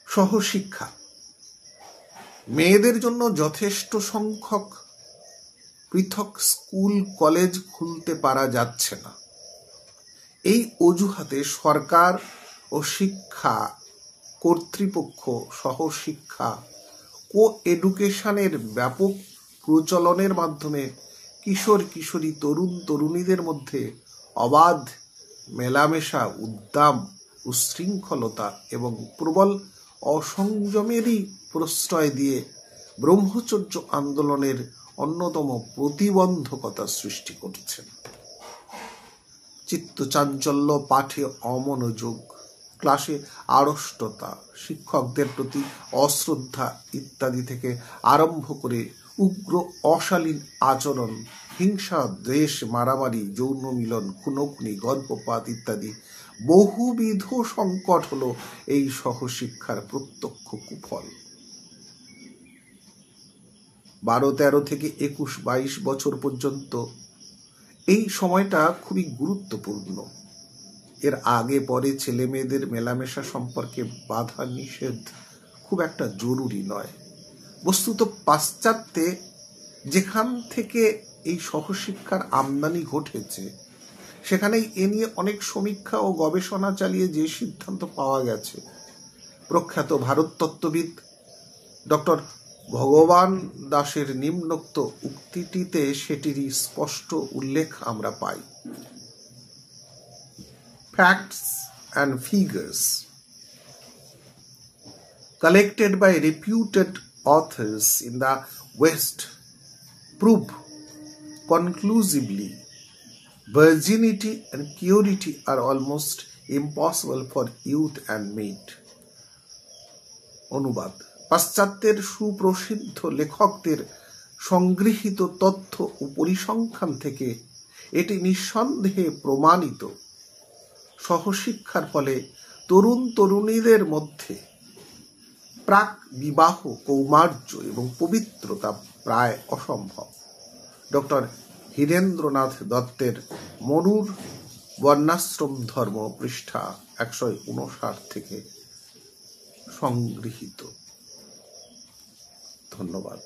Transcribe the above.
সহশিক্ষা। মেয়েদের জন্য যথেষ্ট সংখ্যক পৃথক স্কুল কলেজ খুলতে পারা যাচ্ছে না। এই অজুহাতে সরকার ও শিক্ষা কর্তৃপক্ষ সহশিক্ষা কো এডুকেশনের ব্যাপক প্রচলনের মাধ্যমে কিশোর কিশোরী তরুণ তরুণীদের মধ্যে অবাধ মেলামেশা, উদ্দাম উশৃঙ্খলতা এবং প্রবল অসংযমেরই প্রশ্রয় দিয়ে ব্রহ্মচর্য আন্দোলনের অন্যতম প্রতিবন্ধকতা সৃষ্টি করছেন। চিত্তচাঞ্চল্য, পাঠে অমনোযোগ, ক্লাসে আড়ষ্টতা, শিক্ষকদের প্রতি অশ্রদ্ধা ইত্যাদি থেকে আরম্ভ করে উগ্র অশালীন আচরণ, হিংসা, দ্বেষ, মারামারি, যৌন মিলন, খুনোখুনি, গর্ভপাত ইত্যাদি বহুবিধ সংকট হলো এই সহশিক্ষার প্রত্যক্ষ কুফল। 12-13 থেকে 21-22 বছর পর্যন্ত এই সময়টা খুবই গুরুত্বপূর্ণ। এর আগে পরে ছেলে মেয়েদের মেলামেশা সম্পর্কে বাধা নিষেধ খুব একটা জরুরি নয়। বস্তুত পাশ্চাত্যে যেখান থেকে এই সহশিক্ষার আমদানি ঘটেছে, সেখানেই এ নিয়ে অনেক সমীক্ষা ও গবেষণা চালিয়ে যে সিদ্ধান্ত পাওয়া গেছে, প্রখ্যাত ভারততত্ত্ববিদ ডক্টর ভগবান দাসের নিম্নোক্ত উক্তিটিতে সেটিরই স্পষ্ট উল্লেখ আমরা পাই। Facts and figures collected by reputed authors in the West prove conclusively virginity and purity are almost impossible for youth and maid. অনুবাদ: পাশ্চাত্যের সুপ্রসিদ্ধ লেখকদের সংগৃহীত তথ্য ও পরিসংখ্যান থেকে এটি নিঃসন্দেহে প্রমাণিত, সহশিক্ষার ফলে তরুণ তরুণীদের মধ্যে প্রাক বিবাহ কৌমার্য এবং পবিত্রতা প্রায় অসম্ভব। ডক্টর হীরেন্দ্রনাথ দত্তের মনুর বর্ণাশ্রম ধর্ম, পৃষ্ঠা 159 থেকে সংগৃহীত। ধন্যবাদ।